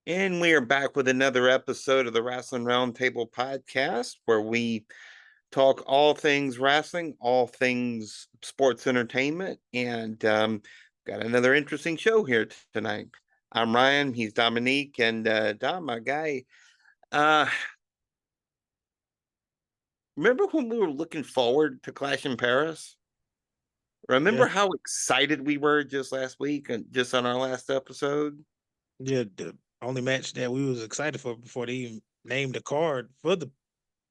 And we are back with another episode of the Wrestling Roundtable podcast, where we talk all things wrestling, all things sports entertainment, and got another interesting show here tonight. I'm Ryan, he's Dominique, and Dom, my guy. Uh, remember when we were looking forward to Clash in Paris? Yeah, Remember how excited we were just last week and just on our last episode? yeah. The only match that we was excited for before they even named the card for the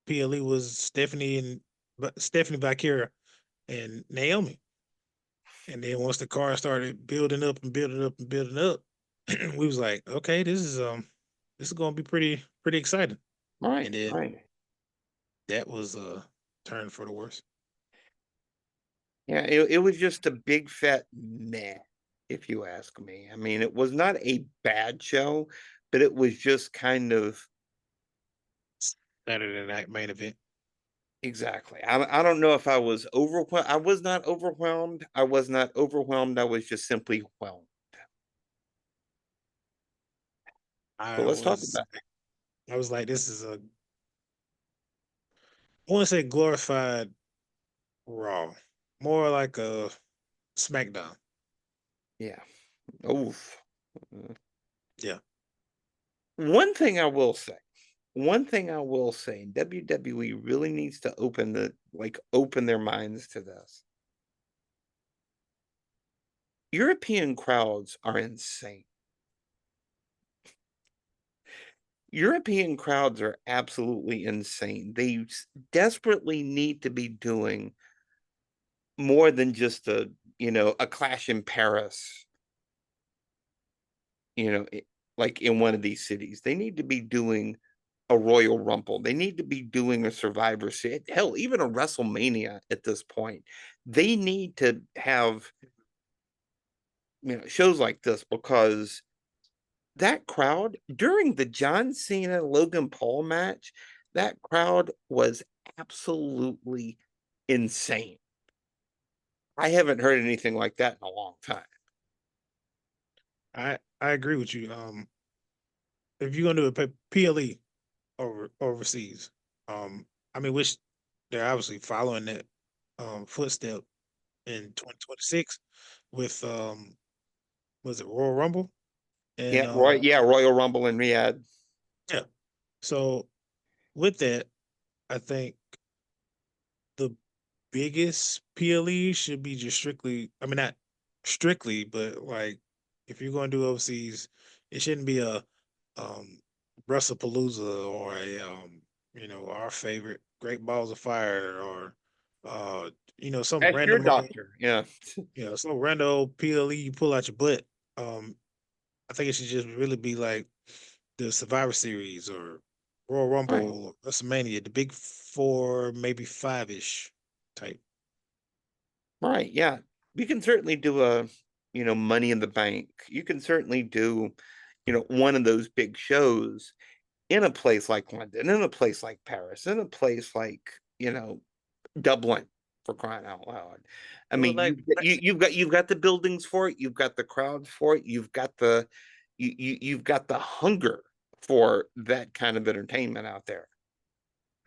PLE was Stephanie Bakira and Naomi. And then once the card started building up and building up and building up, we was like, okay, this is gonna be pretty exciting. Right, And then right. that was turned for the worse. Yeah, it was just a big fat meh, if you ask me. I mean, it was not a bad show, but it was just kind of Saturday night main event. exactly. I don't know if I was overwhelmed. I was not overwhelmed. I was not overwhelmed. I was just simply whelmed. So I let's talk was about it. I was like, this is a I want to say glorified Raw, more like a SmackDown. Yeah. Oof. Yeah. One thing I will say, one thing I will say, WWE really needs to open their minds to this. European crowds are insane. European crowds are absolutely insane. They desperately need to be doing more than just a clash in Paris, you know, like in one of these cities. They need to be doing a Royal Rumble. They need to be doing a Survivor Series. Hell, even a WrestleMania at this point. They need to have, shows like this because that crowd during the John Cena Logan Paul match, that crowd was absolutely insane. I haven't heard anything like that in a long time. I agree with you. If you're gonna do a PLE overseas, I mean, which they're obviously following that footstep in 2026 with was it Royal Rumble and Yeah, Royal Rumble in Riyadh. yeah. So with that, I think the biggest PLE should be just strictly. I mean, not strictly, but like if you're going to do overseas, it shouldn't be a um Palooza or a our favorite Great Balls of Fire or some Ask your random doctor. Yeah. some random PLE you pull out your butt. Um, I think it should just really be like the Survivor Series or Royal Right. Rumble, or WrestleMania, the big four, maybe five ish type. Right. Yeah. You can certainly do Money in the Bank. You can certainly do, one of those big shows in a place like London, in a place like Paris, in a place like, Dublin, for crying out loud. I Well, mean, like you've got the buildings for it, you've got the crowds for it, you've got the hunger for that kind of entertainment out there.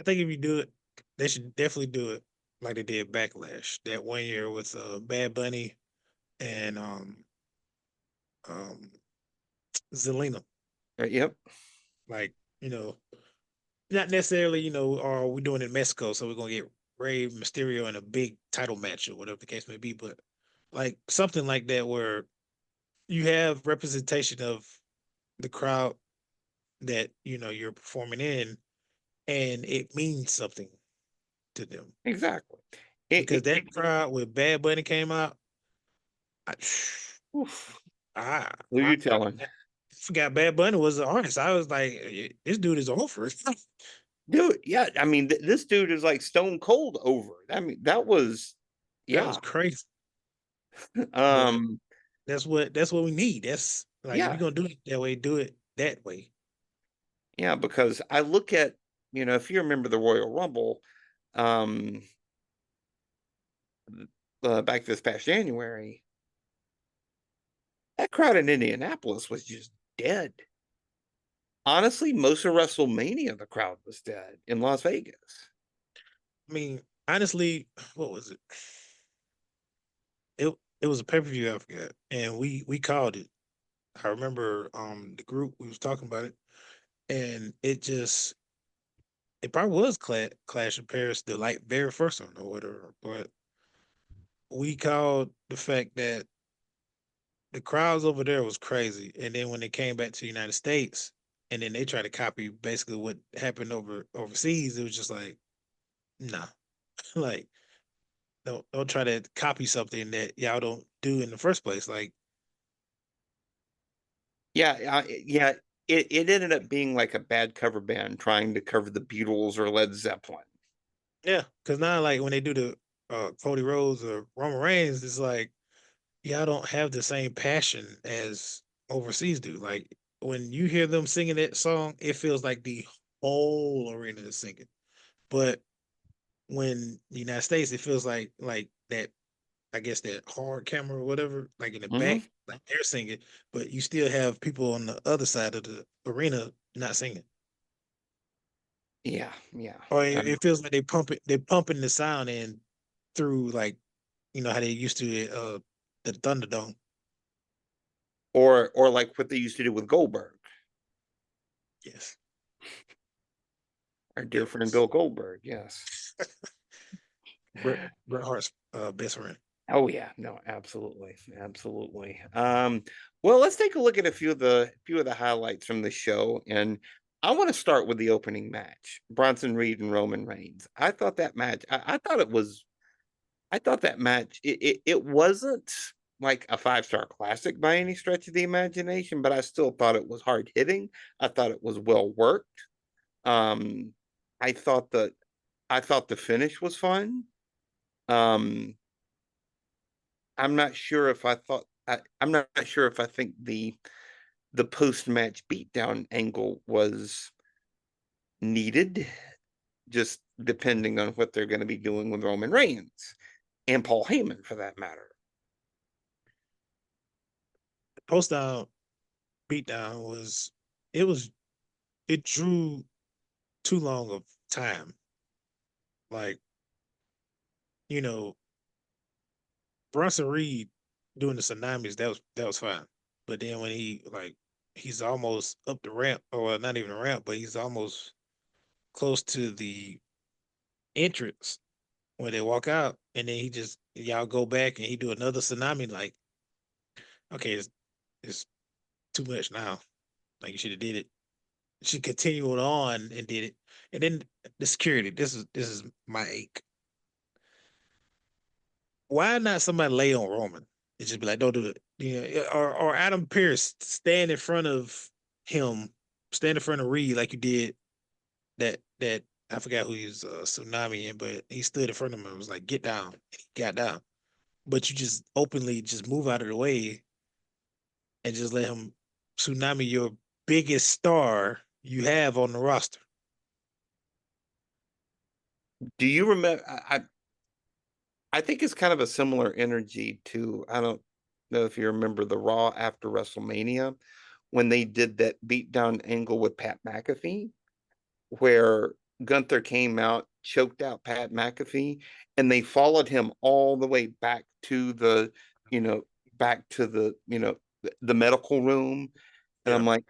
I think if you do it, they should definitely do it like they did Backlash that one year with Bad Bunny and um Zelina. Yep. Like, not necessarily, are we doing it in Mexico, so we're gonna get Rey Mysterio in a big title match or whatever the case may be, but like something like that where you have representation of the crowd that you're performing in, and it means something to them. Exactly. Because that crowd with Bad Bunny came out, I, Oof. I, Who I you telling? forgot Bad Bunny was an artist. I was like, this dude is over. Dude, yeah, I mean, this dude is like stone cold over it. I mean, that was, That was yeah. crazy. But Um, that's what we need. That's like if you're yeah, gonna do it that way, do it that way. yeah, because I look at, if you remember the Royal Rumble, um, back this past January, that crowd in Indianapolis was just dead. honestly, most of WrestleMania, the crowd was dead in Las Vegas. I mean, honestly, what was it? It was a pay-per-view, I forgot. And we called it. I remember the group we was talking about it, and it probably was Clash of Paris, the like very first one or whatever. But we called the fact that the crowds over there was crazy. And then when they came back to the United States and then they tried to copy basically what happened overseas, it was just like, nah. Like don't try to copy something that y'all don't do in the first place. Like, Yeah. It ended up being like a bad cover band trying to cover the Beatles or Led Zeppelin. yeah, because now like when they do the Cody Rhodes or Roman Reigns, it's like y'all don't have the same passion as overseas do. Like when you hear them singing that song, it feels like the whole arena is singing. But when the United States, it feels like that. I guess that hard camera or whatever, like in the Hmm. back, like they're singing, but you still have people on the other side of the arena not singing. Yeah. Or it feels like they're pumping the sound in through like how they used to the Thunderdome. Or like what they used to do with Goldberg, Yes, our dear it friend was Bill Goldberg. Yes. Bret Hart's best friend. Oh yeah, no, absolutely. Well, let's take a look at a few of the highlights from the show, and I want to start with the opening match, Bronson Reed and Roman Reigns. I thought that match, I thought that match, it wasn't like a five-star classic by any stretch of the imagination, but I still thought it was hard hitting. I thought it was well worked. Um, I thought that I thought the finish was fun. Um, I'm not sure if I thought I'm not sure if I think the post match beatdown angle was needed, just depending on what they're going to be doing with Roman Reigns and Paul Heyman for that matter. The post down beatdown it was it drew too long of time. Like you know, Bronson Reed doing the tsunamis, that was fine. But then when he's almost up the ramp, or not even a ramp, but he's almost close to the entrance when they walk out, and then y'all go back and he do another tsunami. Like, okay, it's too much now. Like you should have did it. Should continue it on and did it. And then the security. This is my ache. Why not somebody lay on Roman? It just be like, don't do it. Or Adam Pierce stand in front of him, stand in front of Reed like you did that I forgot who he was tsunami in, but he stood in front of him and was like, get down. And he got down. But you just openly just move out of the way and just let him tsunami your biggest star you have on the roster. Do you remember? I think it's kind of a similar energy to, I don't know if you remember the Raw after WrestleMania when they did that beatdown angle with Pat McAfee, where Gunther came out, choked out Pat McAfee, and they followed him all the way back to you know, the medical room. And Yeah. I'm like,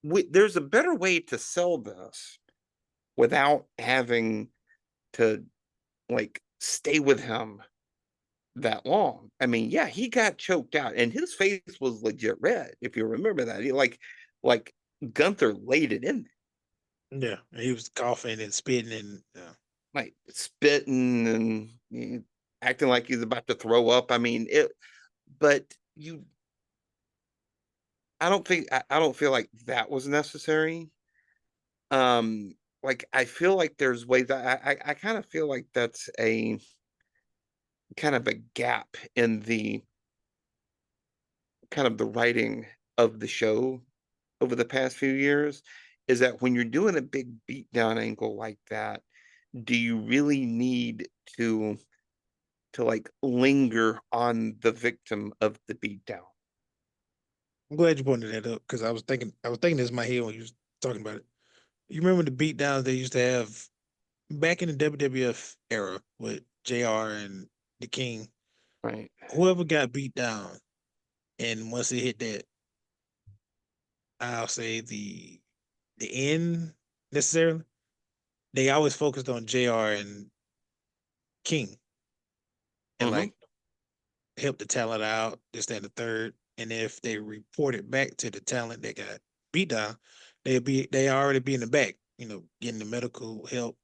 there's a better way to sell this without having to like stay with him that long. I mean, yeah, he got choked out and his face was legit red, if you remember that. Like Gunther laid it in there, Yeah. And he was coughing and spitting and like spitting and acting like he's about to throw up. I mean, but you I don't feel like that was necessary. Like I feel like there's ways I kind of feel like that's a kind of a gap in the kind of the writing of the show over the past few years, is that when you're doing a big beatdown angle like that, do you really need to like linger on the victim of the beatdown? I'm glad you pointed that up because I was thinking this in my head when you was talking about it. You remember the beatdowns they used to have back in the WWF era with JR and the King? Right. Whoever got beat down, and once it hit that, I'll say the end necessarily, they always focused on JR and King and Mm-hmm. like help the talent out, this, that, and the third. And if they report it back to the talent that got beat down, they already be in the back, getting the medical help,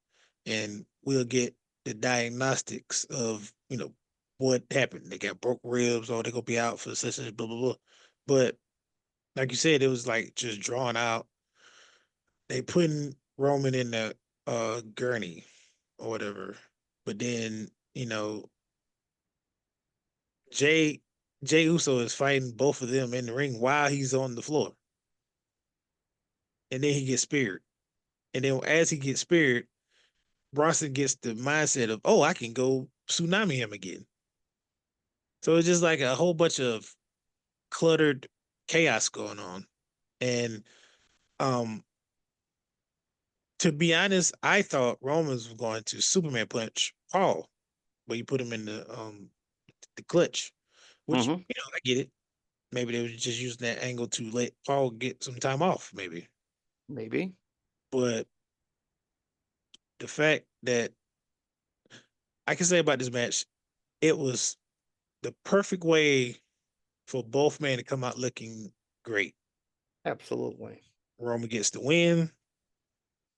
and we'll get the diagnostics of what happened. They got broke ribs, or they gonna be out for such and blah blah blah. But like you said, it was like just drawn out. They putting Roman in the gurney or whatever, but then Jay Jay Uso is fighting both of them in the ring while he's on the floor, and then he gets speared. And then as he gets speared, Bronson gets the mindset of, "Oh, I can go tsunami him again." So it's just like a whole bunch of cluttered chaos going on. And um, to be honest, I thought Romans was going to Superman punch Paul, but you put him in the clutch, which Mm-hmm. I get it. Maybe they were just using that angle to let Paul get some time off, maybe. Maybe. But the fact that I can say about this match, it was the perfect way for both men to come out looking great. Absolutely. Roman gets the win.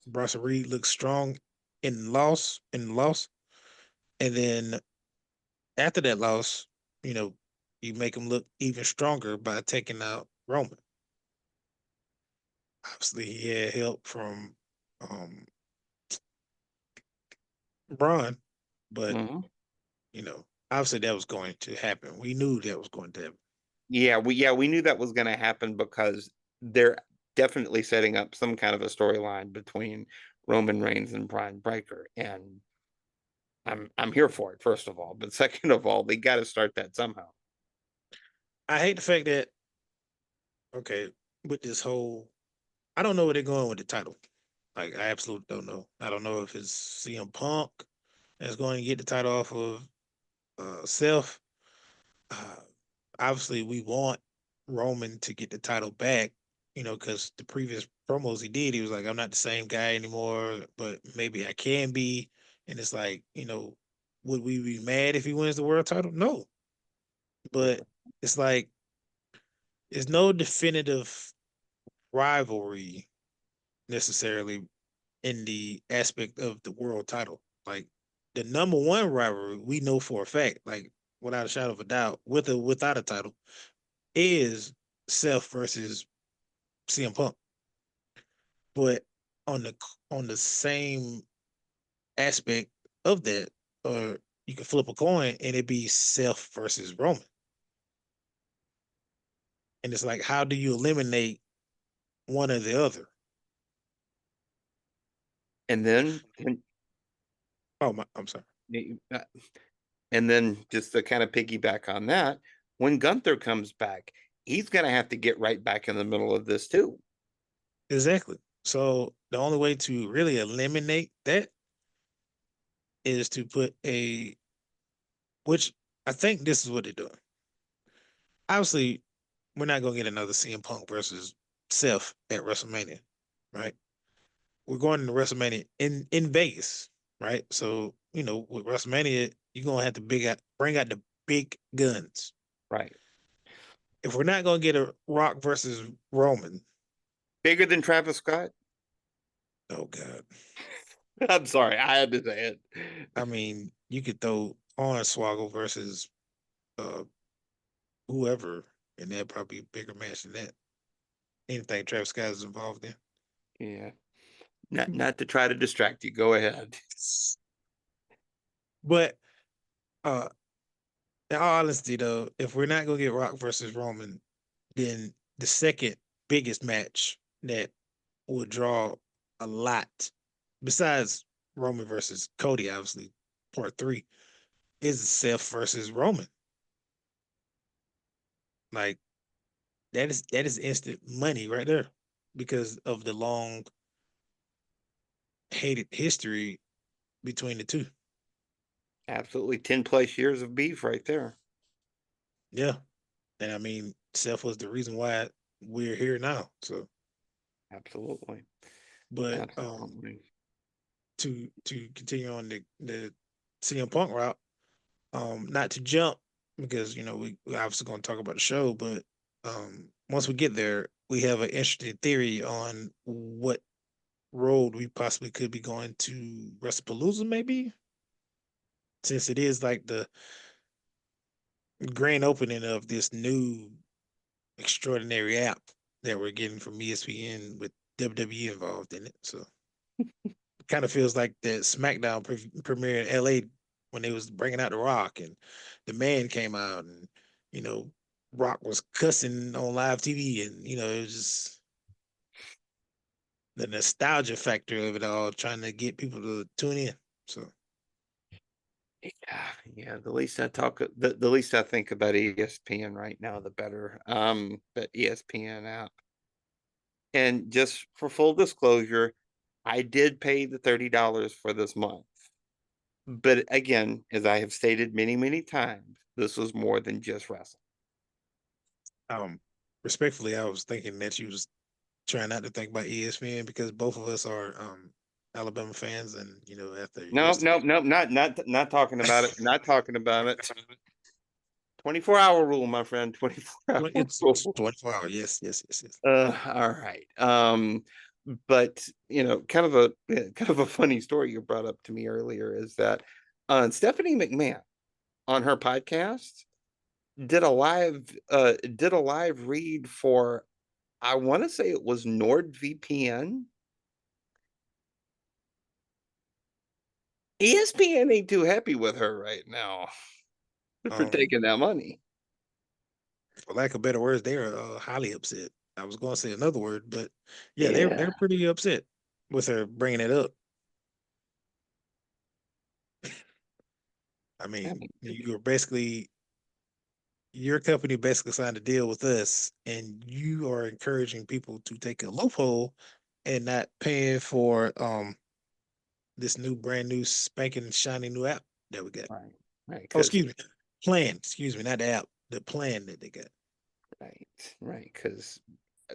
Bronson Reed looks strong in the loss. And then after that loss, you know, you make him look even stronger by taking out Roman. Obviously, he had help from um Braun, but Mm-hmm. obviously that was going to happen. We knew that was going to happen. Yeah, we knew that was going to happen because they're definitely setting up some kind of a storyline between Roman Reigns and Brian Breaker, and I'm here for it. First of all, but second of all, they got to start that somehow. I hate the fact that okay, with this whole, I don't know where they're going with the title. Like, I absolutely don't know. I don't know if it's CM Punk that's going to get the title off of Seth. Uh, Obviously, we want Roman to get the title back, because the previous promos he did, he was like, "I'm not the same guy anymore, but maybe I can be." And it's like, would we be mad if he wins the world title? No, but it's like there's no definitive rivalry necessarily in the aspect of the world title. Like the number one rivalry, we know for a fact, like without a shadow of a doubt, with or without a title, is Seth versus CM Punk. But on the same aspect of that, or you can flip a coin and it be Seth versus Roman. And it's like, how do you eliminate one or the other? And then, Oh my, I'm sorry. uh, and then just to kind of piggyback on that, when Gunther comes back, he's going to have to get right back in the middle of this too. Exactly. So the only way to really eliminate that is to put which I think this is what they're doing. Obviously, we're not gonna get another CM Punk versus Seth at WrestleMania, right? We're going to WrestleMania in Vegas, right? So with WrestleMania, you're gonna have to bring out the big guns. Right. If we're not gonna get a Rock versus Roman, Bigger than Travis Scott? oh god, I'm sorry, I had to say it. I mean, you could throw Hornswoggle versus uh whoever, and that'd probably be a bigger match than that. Anything Travis Scott is involved in. Yeah. Not to try to distract you. Go ahead. But uh in all honesty though, if we're not gonna get Rock versus Roman, then the second biggest match that will draw a lot, besides Roman versus Cody, obviously, part three, is Seth versus Roman. Like that is instant money right there because of the long hated history between the two. Absolutely, 10 plus years of beef right there. Yeah. And I mean, Seth was the reason why we're here now. So, Absolutely, but absolutely. to continue on the CM Punk route, not to jump because we obviously going to talk about the show, but once we get there, we have an interesting theory on what road we possibly could be going to WrestlePalooza, maybe, since it is like the grand opening of this new extraordinary app that we're getting from ESPN with WWE involved in it. So it kind of feels like the SmackDown premiere in LA when they was bringing out The Rock and the man came out and you know Rock was cussing on live TV and it was just the nostalgia factor of it all, trying to get people to tune in. So Yeah, yeah. The least I think about ESPN right now, the better. The ESPN app. And just for full disclosure, I did pay the $30 for this month. But again, as I have stated many, many times, this was more than just wrestling. um, respectfully, I was thinking that you was trying not to think about ESPN because both of us are Alabama fans, and after Nope, yesterday, nope, nope, not talking about it. Not talking about it. 24-hour rule, my friend. 24-hour it's rule. 24 hours. Yes, yes, yes, yes. All right. But kind of a funny story you brought up to me earlier is that Stephanie McMahon on her podcast did a live read for, I want to say it was NordVPN. ESPN ain't too happy with her right now for Um, taking that money. for lack of better words, they are highly upset. I was going to say another word, but yeah, they're Yeah. pretty upset with her bringing it up. I I mean, mean, your company basically signed a deal with us, and you are encouraging people to take a loophole and not paying for this new brand new spanking shiny new app that we got. right, right, Oh, because excuse me, plan. Excuse me, not the app, the plan that they got. right, because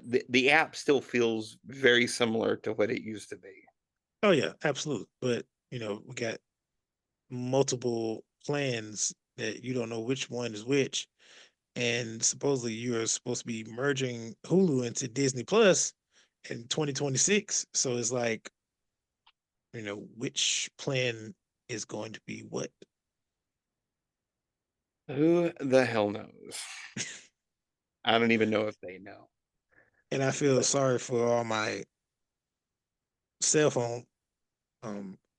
the app still feels very similar to what it used to be. Oh yeah, absolutely. But we got multiple plans that you don't know which one is which, and supposedly you are supposed to be merging Hulu into Disney Plus in 2026. So it's like, which plan is going to be what? Who the hell knows? I don't even know if they know. And I feel But sorry for all my cell phone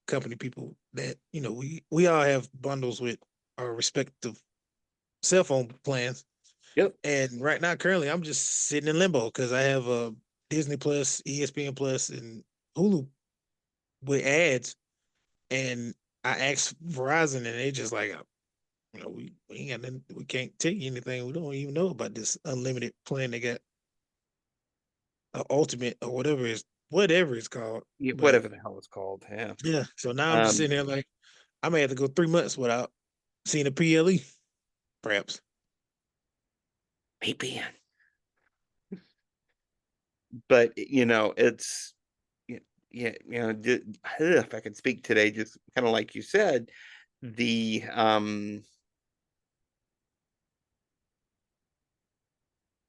company people that we all have bundles with our respective cell phone plans. yep, And right now, currently, I'm just sitting in limbo because I have a Disney Plus, ESPN Plus, and Hulu with ads. And I asked Verizon, and they just like, we ain't got nothing, we can't tell you anything. We don't even know about this unlimited plan they got, ultimate or whatever it's called. yeah, But whatever the hell it's called. Yeah. yeah, so now I'm just Um, sitting there like, I may have to go 3 months without seeing a PLE, perhaps. VPN. But it's yeah, yeah, if I can speak today, just kind of like you said, the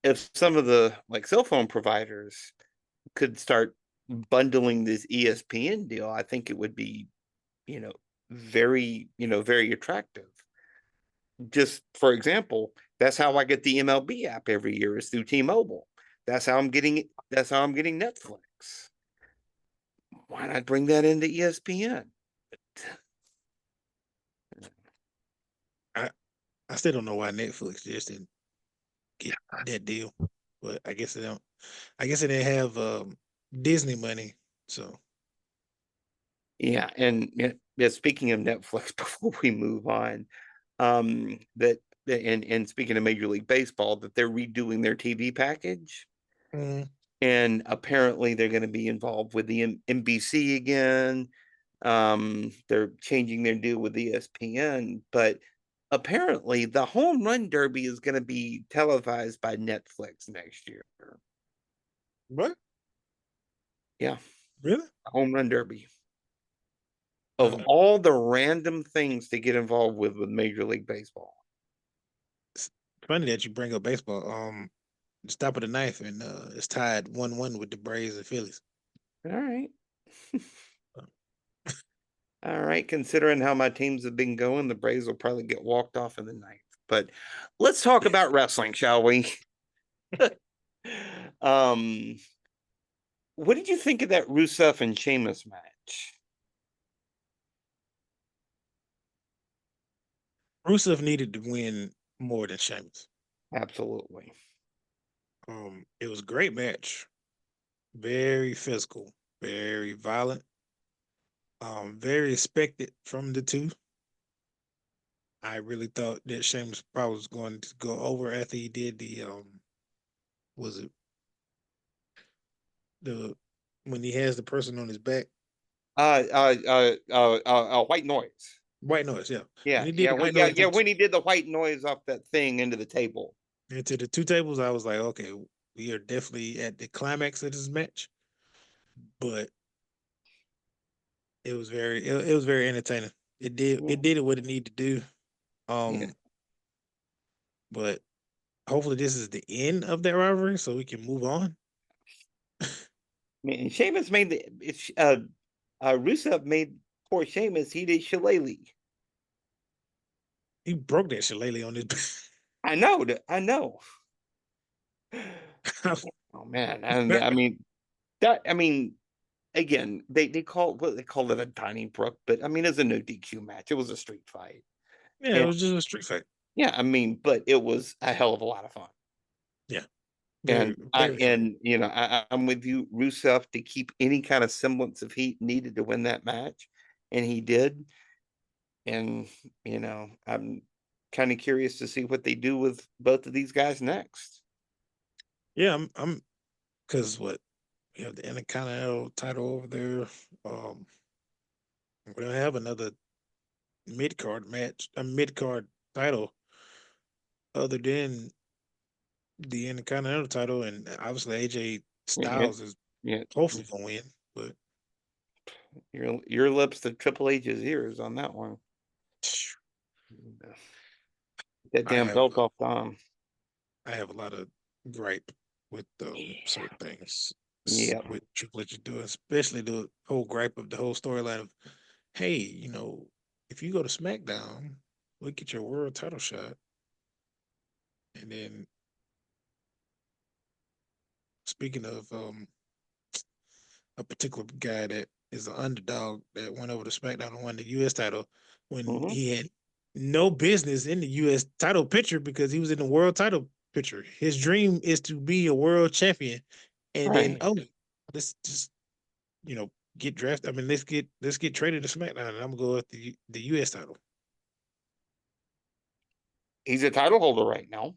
if some of the like cell phone providers could start bundling this ESPN deal, I think it would be, you know, very attractive. Just for example, that's how I get the MLB app every year is through T-Mobile. That's how I'm getting Netflix. Why not bring that into ESPN? I I still don't know why Netflix just didn't get that deal, but I guess they don't. I guess they didn't have Disney money, so Yeah, and yeah, speaking of Netflix, before we move on, that and speaking of Major League Baseball, that they're redoing their TV package. Mm. And apparently they're going to be involved with the NBC again. They're changing their deal with ESPN, but apparently the home run derby is going to be televised by Netflix next year. What? Yeah, Really? home run derby. Of Um, all the random things to get involved with Major League Baseball. it's funny that you bring up baseball. Stop of the ninth, and it's tied 1-1 with the Braves and Phillies. All right. All right. Considering how my teams have been going, the Braves will probably get walked off in the ninth. But let's talk about wrestling, shall we? um, what did you think of that Rusev and Sheamus match? Rusev needed to win more than Sheamus. Absolutely. It was a great match. Very physical, very violent, very expected from the two. I really thought that Sheamus probably was going to go over after he did the was it the when he has the person on his back? White noise. White noise, yeah. Yeah, When he did yeah, the well, white yeah, noise yeah. When he did the white noise off that thing into the table. into the two tables, I was like, okay, we are definitely at the climax of this match. But it was very entertaining. Yeah, It did what it needed to do. yeah. But hopefully this is the end of that rivalry so we can move on. I mean, Sheamus made Rusev made poor Sheamus. He did Shillelagh. He broke that shillelagh on his I know. I know. Oh man, and I mean that. I mean, again, they call it a Donnybrook, but I mean, it's a no DQ match. It was a street fight, Yeah, it and was just a street fight. yeah, I mean, but it was a hell of a lot of fun. Yeah, And very, very fun. I'm with you, Rusev, to keep any kind of semblance of heat needed to win that match, and he did. And I'm kind of curious to see what they do with both of these guys next. Yeah, I'm because what we have the Intercontinental title over there. Um, we don't have another mid card match, a mid card title other than the Intercontinental title, and obviously AJ Yeah, Styles is yeah, hopefully gonna win. But your lips to Triple H's ears on that one. That I damn have belt off Dom. I have a lot of gripe with certain things Yeah, with Triple H doing, especially the whole gripe of the whole storyline of, hey, if you go to SmackDown, look at your world title shot, and then speaking of a particular guy that is an underdog that went over to SmackDown and won the U.S. title when hmm he had no business in the U.S. title picture because he was in the world title picture. His dream is to be a world champion, and then right. let's just get drafted. I mean, let's get traded to SmackDown, and I'm gonna go with the U.S. title. He's a title holder right now.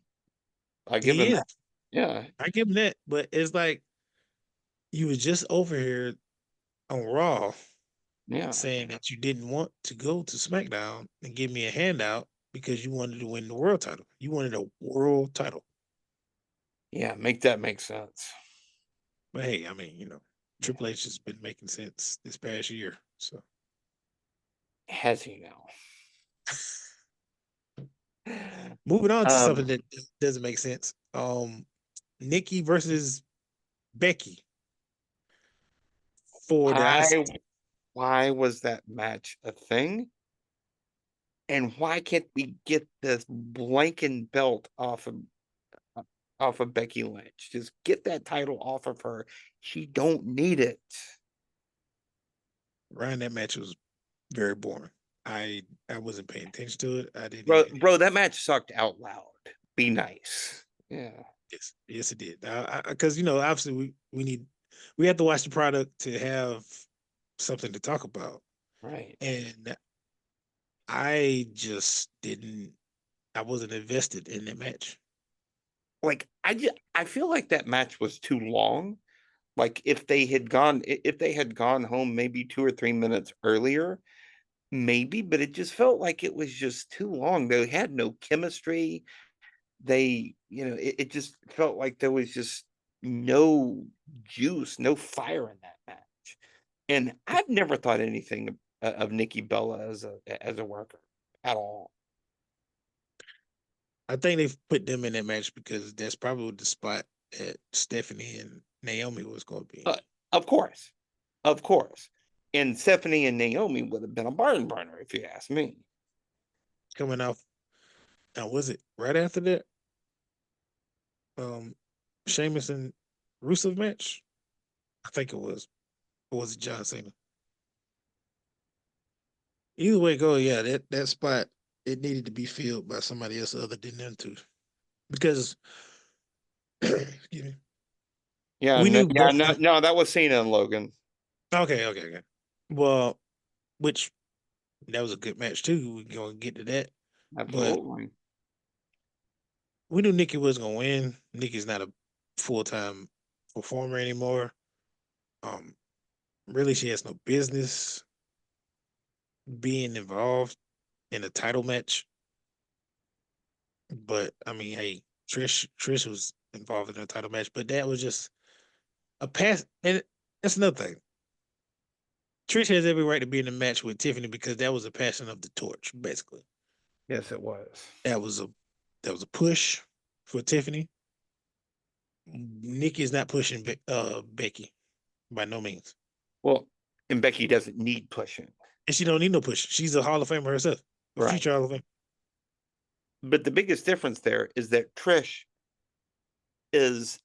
I give He him is. that. Yeah, I give him that, but it's like you was just over here on Raw yeah, saying that you didn't want to go to SmackDown and give me a handout because you wanted to win the world title. You wanted a world title. yeah. Make that make sense. But hey, I mean, Yeah. Triple H has been making sense this past year. So Has he now? moving on to something Um, that doesn't make sense. Nikki versus Becky for the IC. why was that match a thing? And why can't we get this blanking belt off of Becky Lynch? Just get that title off of her. She don't need it. Ryan, that match was very boring. I wasn't paying attention to it. I didn't Bro, even. bro, that match sucked out loud. Be nice. Yeah. Yes, it did. Because obviously we have to watch the product to have something to talk about, Right. and I just didn't. I wasn't invested in that match. Like I feel like that match was too long. Like if they had gone home maybe 2 or 3 minutes earlier, maybe, but it just felt like it was just too long. They had no chemistry. It just felt like there was just no juice, no fire in that match. And I've never thought anything of Nikki Bella as a worker at all. I think they've put them in that match because that's probably the spot that Stephanie and Naomi was going to be. Of course, of course. And Stephanie and Naomi would have been a barn burner if you ask me. Coming off, now was it right after that? Sheamus and Rusev match. I think it was. Or was it John Cena? Either way, go. Yeah, that spot it needed to be filled by somebody else other than them two, because excuse me, Yeah, we no, knew yeah, both. no, no, that was Cena and Logan. Okay. Well, which that was a good match too. We're gonna get to that, but Absolutely. we knew Nikki was gonna win. Nikki's not a full-time performer anymore. Um, really, she has no business being involved in a title match. But I mean, hey, Trish was involved in a title match, but that was just a pass. And that's another thing. Trish has every right to be in a match with Tiffany because that was a passing of the torch, basically. Yes, it was. That was a push for Tiffany. Nikki is not pushing Becky by no means, Well, and Becky doesn't need pushing. and she don't need no push. She's a Hall of Famer herself, a Right. future Hall of Fame. But the biggest difference there is that Trish is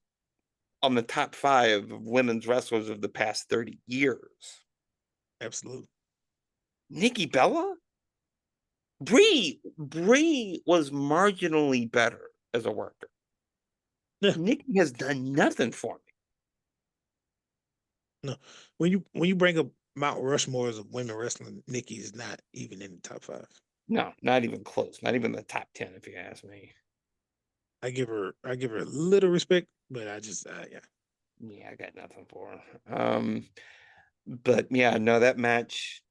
on the top 5 of women's wrestlers of the past 30 years. Absolutely. Nikki Bella? Brie was marginally better as a worker. Yeah. Nikki has done nothing for me. No. When you bring up Mount Rushmore's of women wrestling, Nikki is not even in the top 5. No, not even close. Not even the top 10, if you ask me. I give her a little respect, but I just yeah. Yeah, I got nothing for her. But yeah, no, that match.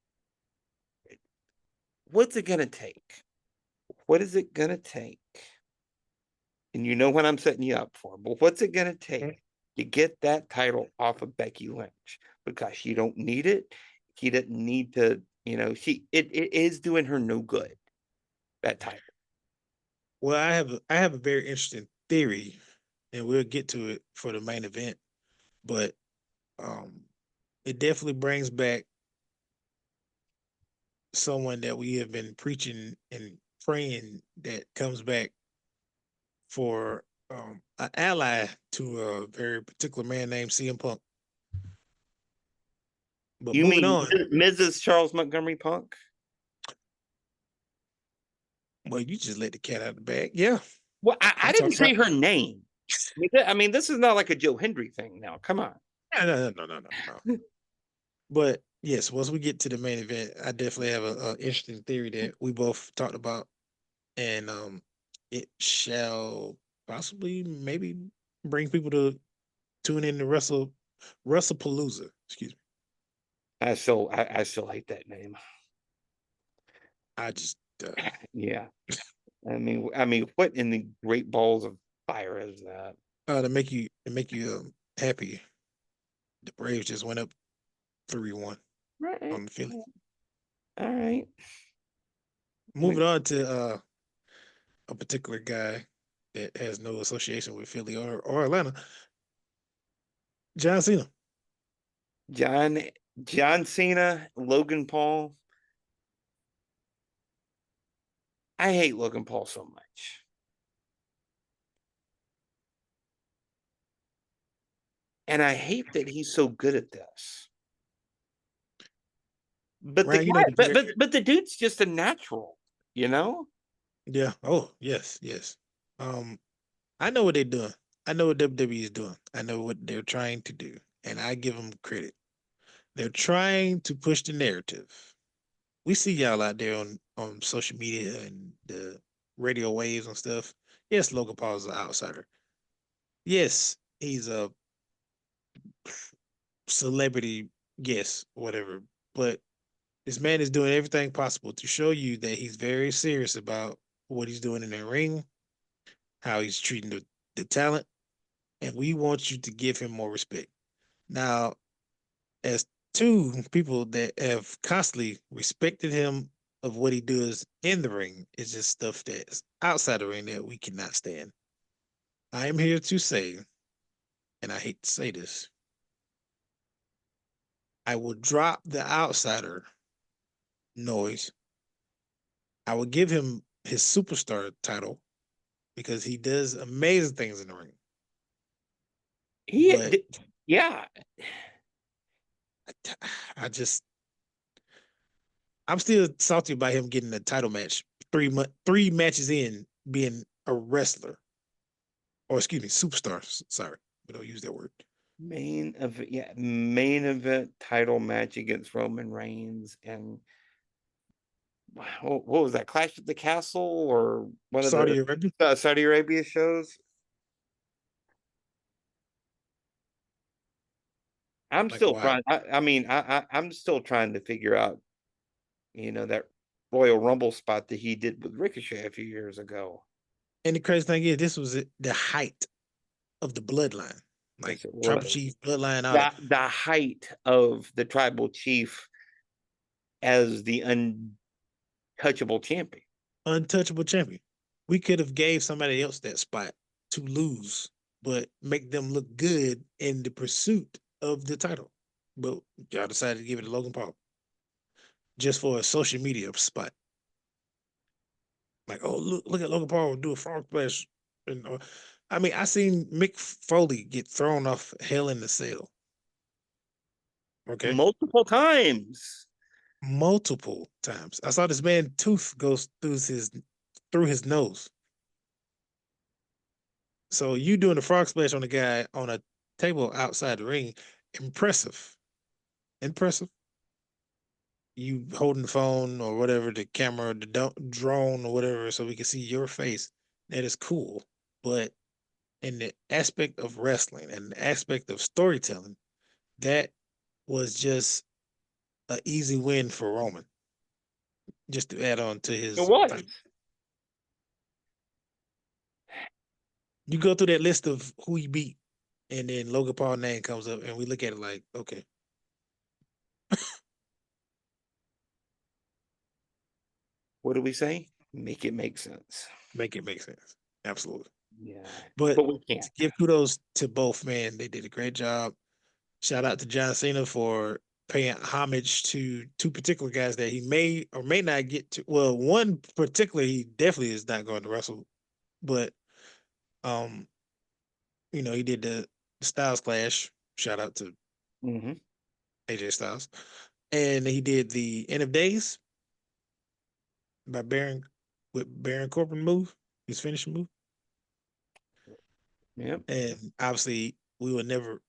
What's it gonna take? What is it gonna take? And you know what I'm setting you up for, but what's it gonna take to get that title off of Becky Lynch? Because you don't need it. He didn't need to, it is doing her no good, that title. Well, I have a very interesting theory, and we'll get to it for the main event. But it definitely brings back someone that we have been preaching and praying that comes back for an ally to a very particular man named CM Punk. But You moving mean on, Mrs. Charles Montgomery Punk? well, you just let the cat out of the bag. Yeah, Well, I I'm didn't talking say about. her name. I mean, this is not like a Joe Hendry thing now. Come on. No. But yes, once we get to the main event, I definitely have a interesting theory that we both talked about, and it shall possibly maybe bring people to tune in to WrestlePalooza. Excuse me. I still hate that name. I just Yeah. I mean, what in the great balls of fire is that? to make you happy. The Braves just went up 3-1 Right. on the Philly. All right. Moving on to a particular guy that has no association with Philly or Atlanta, John Cena. John John Cena, Logan Paul. I hate Logan Paul so much. And I hate that he's so good at this. But the Ryan, you know guy, the but the dude's just a natural, you know? yeah. Oh, yes. Um, I know what they're doing. I know what WWE is doing. I know what they're trying to do, and I give them credit. They're trying to push the narrative. We see y'all out there on social media and the radio waves and stuff. Yes, Logan Paul is an outsider. Yes, he's a celebrity, yes, whatever. But this man is doing everything possible to show you that he's very serious about what he's doing in the ring, how he's treating the talent, and we want you to give him more respect. Now, as two people that have constantly respected him of what he does in the ring, it's just stuff that's outside the ring that we cannot stand. I am here to say, and I hate to say this, I will drop the outsider noise. I will give him his superstar title because he does amazing things in the ring. But Yeah. I just, I'm still salty about him getting a title match 3 matches in being a wrestler, or excuse me, superstar. Sorry, we don't use that word. Main event title match against Roman Reigns, and what was that, Clash at the Castle or one of Saudi the Arabia. Saudi Arabia shows? I'm Like still why? trying. I'm still trying to figure out, that Royal Rumble spot that he did with Ricochet a few years ago. And the crazy thing is, this was the height of the bloodline, like Yes, it Tribal was. Chief bloodline. All that. The height of the tribal chief as the untouchable champion. Untouchable champion. We could have gave somebody else that spot to lose, but make them look good in the pursuit of the title. But y'all decided to give it to Logan Paul just for a social media spot. Like, oh look at Logan Paul do a frog splash. And, I mean, I seen Mick Foley get thrown off Hell in the Cell. Okay, Multiple times. multiple times. I saw this man tooth goes through his nose. So you doing a frog splash on a guy on a table outside the ring, impressive. Impressive. You holding the phone or whatever, the camera, the drone or whatever, so we can see your face. That is cool. But in the aspect of wrestling and the aspect of storytelling, that was just an easy win for Roman. Just to add on to It his was. time. You go through that list of who he beat, and then Logan Paul name comes up, and we look at it like, okay. What do we say? Make it make sense. Make it make sense. Absolutely. Yeah. But But we can't. to give kudos to both, man, they did a great job. Shout out to John Cena for paying homage to two particular guys that he may or may not get to. Well, one particular he definitely is not going to wrestle, but um, he did the Styles Clash. Shout out to Mm-hmm. AJ Styles, and he did the End of Days by Baron Corbin move, his finishing move, Yep. and obviously we would never.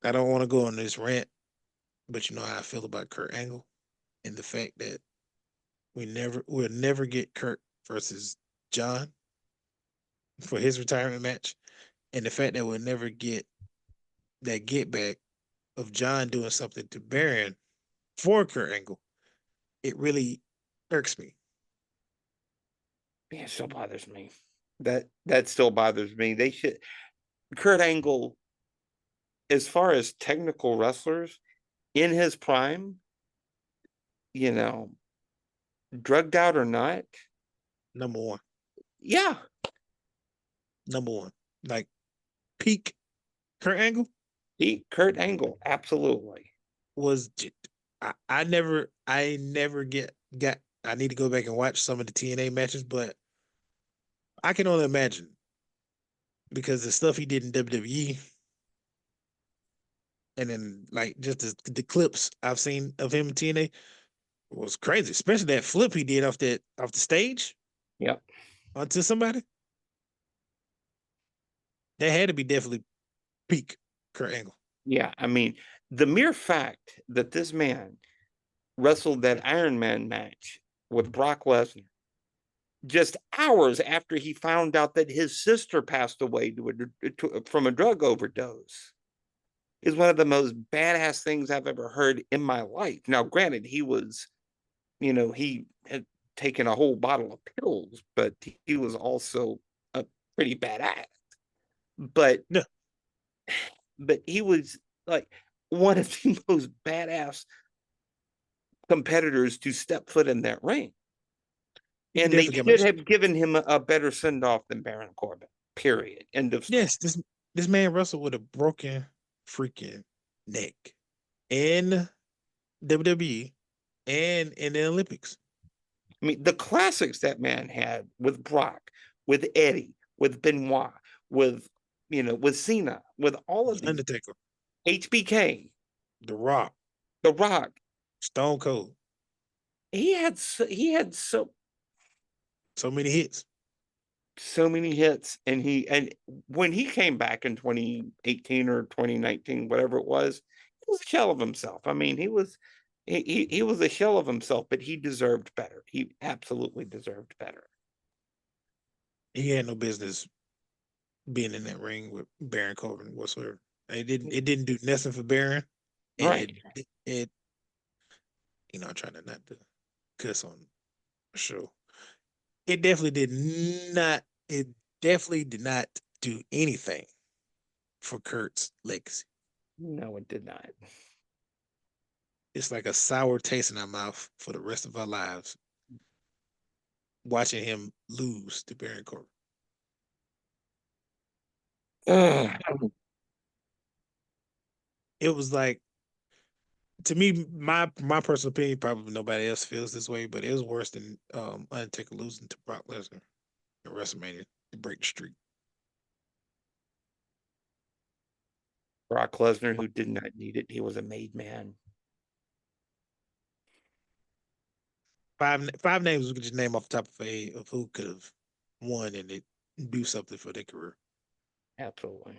I don't want to go on this rant, but you know how I feel about Kurt Angle and the fact that we'll never get Kurt versus John for his retirement match, and the fact that we'll never get that get back of John doing something to Baron for Kurt Angle, it really irks me. Yeah, it still bothers me. That still bothers me. They should Kurt Angle, as far as technical wrestlers in his prime, you know, drugged out or not, Number one, yeah, number one, like peak Kurt Angle Kurt Angle, absolutely. was. I never got. I need to go back and watch some of the TNA matches, but I can only imagine because the stuff he did in WWE, and then like just the clips I've seen of him in TNA was crazy, especially that flip he did off the stage Yep. onto somebody. That had to be definitely peak Kurt Angle. Yeah, I mean, the mere fact that this man wrestled that Iron Man match with Brock Lesnar just hours after he found out that his sister passed away from a drug overdose, is one of the most badass things I've ever heard in my life. Now, granted, he was, he had taken a whole bottle of pills, but he was also a pretty badass. But Yeah, he was like one of the most badass competitors to step foot in that ring. he And they definitely got my should respect. have given him a better send off than Baron Corbin. Period. End of story. Yes, this man wrestled with a broken freaking neck in WWE and in the Olympics. I mean, the classics that man had with Brock, with Eddie, with Benoit, with with Cena, with all of The these Undertaker, HBK, The Rock, The Rock. Stone Cold. He had So many hits. so many hits, and when he came back in 2018 or 2019, whatever it was, he was a shell of himself. I mean, he was a shell of himself, but he deserved better. He absolutely deserved better. He had no business being in that ring with Baron Corbin whatsoever. It didn't do nothing for Baron, and Right. it I'm trying to not to cuss on the show. It definitely did not. It definitely did not do anything for Kurt's legacy. No, it did not. It's like a sour taste in our mouth for the rest of our lives watching him lose to Baron Corbin. Ugh. It was like, to me, my personal opinion, probably nobody else feels this way, but it was worse than Undertaker losing to Brock Lesnar at WrestleMania to break the streak. Brock Lesnar, who did not need it, he was a made man. Five names we could just name off the top of a of who could have won and it do something for their career. Absolutely.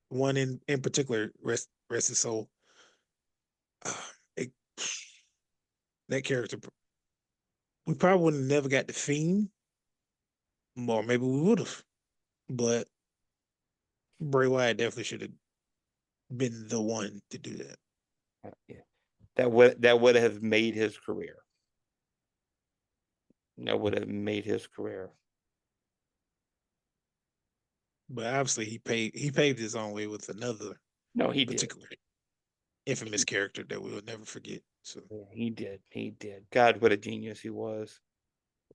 One in particular, rest his soul. It, that character, we probably would have never got the Fiend, or maybe we would have, but Bray Wyatt definitely should have been the one to do that. Yeah. That would have made his career. That would have made his career. But obviously, he paved his own way with another No, he did. particular infamous character that we will never forget. So Yeah, he did. He did. God, what a genius he was.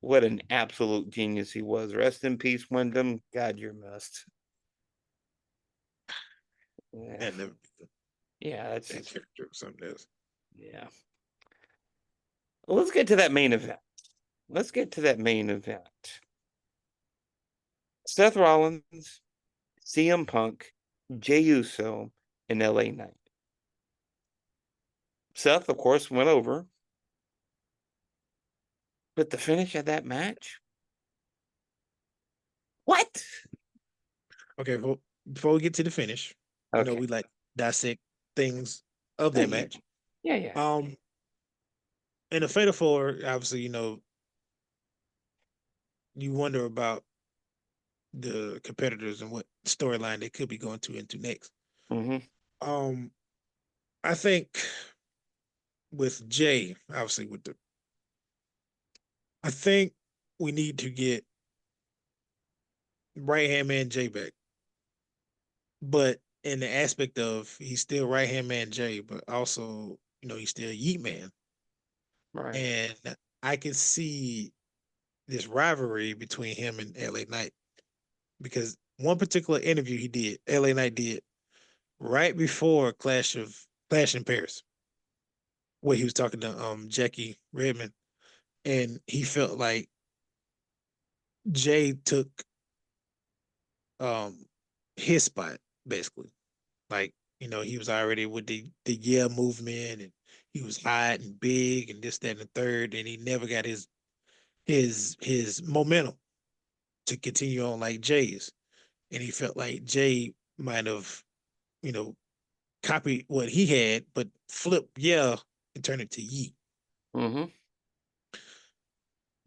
What an absolute genius he was. Rest in peace, Wyndham. God, you're missed. Yeah. that never Yeah, that's that just, character was something else. yeah. Well, let's get to that main event. Let's get to that main event. Seth Rollins, CM Punk, Jey Uso, and LA Knight. Seth, of course, went over. But the finish of that match? What? Okay, before we get to the finish, Okay. we like dissect things of Oh, that yeah. match. Yeah, yeah. In a Fatal Four, obviously, you wonder about the competitors and what storyline they could be going into next. Mm-hmm. Um, I think with Jay, obviously I think we need to get right hand man Jay back, but in the aspect of he's still right hand man Jay, but also he's still Yeet Man, Right. and I can see this rivalry between him and LA Knight because one particular interview LA Knight did right before Clash in Paris, where he was talking to Jackie Redmond, and he felt like Jay took um his spot basically. Like, he was already with the yeah movement and he was hot and big and this, that, and the third, and he never got his momentum to continue on like Jay's. And he felt like Jay might have, you know, copied what he had, but flip yeah and turn it to yeet. Mm-hmm.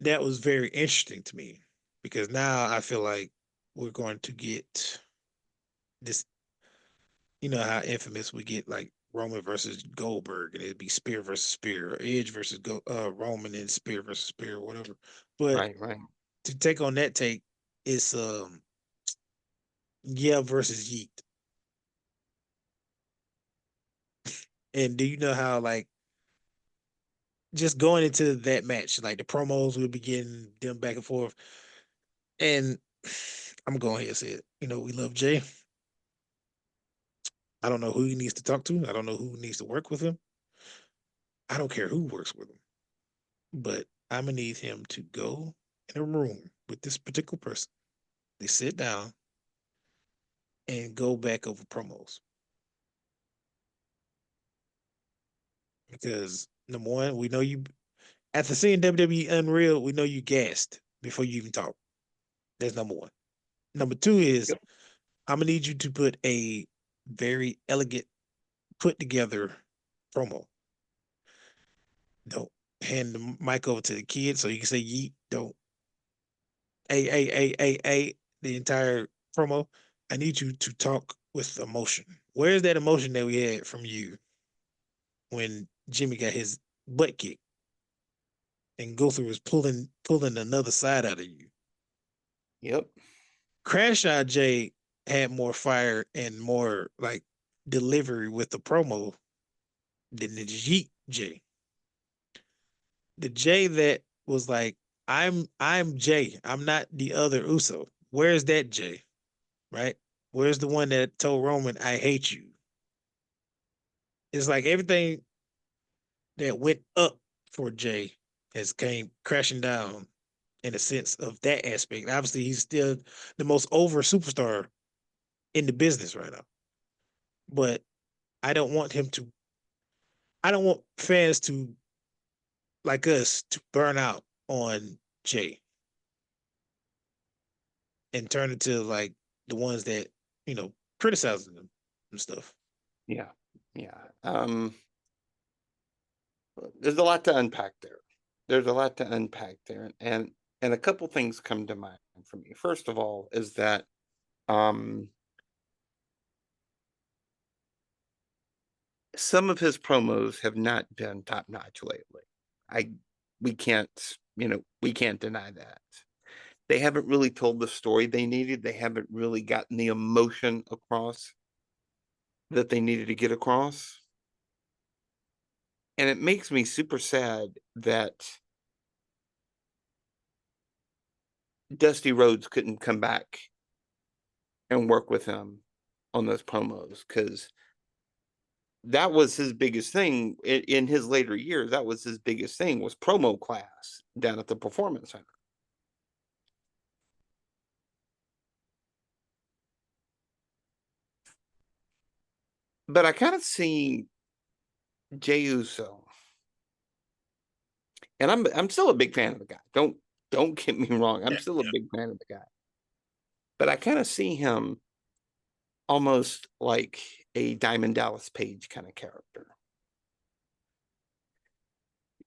That was very interesting to me. because now I feel like we're going to get this. You know how infamous we get like Roman versus Goldberg, and it'd be Spear versus Spear, or Edge versus Roman, and Spear versus Spear, whatever. But Right, right. to take on that take, it's yeah versus Yeet. And do you know how like just going into that match, like the promos will be getting them back and forth, and I'm going ahead and say it. You know, we love Jay. I don't know who he needs to talk to. I don't know who needs to work with him. I don't care who works with him, but I'm gonna need him to go in a room with this particular person. They sit down and go back over promos because number one, we know you after seeing WWE Unreal, we know you gassed before you even talk. That's number one. Number two is Yep. I'm gonna need you to put a very elegant, put together promo. Don't hand the mic over to the kid so you can say yeet. Don't a the entire promo. I need you to talk with emotion. Where's that emotion that we had from you when Jimmy got his butt kicked and Gunther was pulling another side out of you? Yep. Crash Out Jay had more fire and more like delivery with the promo than the Yeet Jay. The Jay that was like, I'm Jay. I'm not the other Uso. Where's that Jay? Right? Where's the one that told Roman, I hate you? It's like everything that went up for Jay has came crashing down in a sense of that aspect. Obviously, he's still the most over superstar in the business right now. But I don't want him to I don't want fans to like us to burn out on Jay and turn into like the ones that, you know, criticizing them and stuff. Yeah. Yeah. There's a lot to unpack there. There's a lot to unpack there. And a couple things come to mind for me. First of all, is that um some of his promos have not been top notch lately. I we can't, we can't deny that. They haven't really told the story they needed. They haven't really gotten the emotion across that they needed to get across. And it makes me super sad that Dusty Rhodes couldn't come back and work with him on those promos because that was his biggest thing in his later years. That was his biggest thing was promo class down at the Performance Center. But I kind of see Jey Uso, and I'm still a big fan of the guy. Don't get me wrong. I'm Yeah, still a yeah. big fan of the guy. But I kind of see him almost like a Diamond Dallas Page kind of character.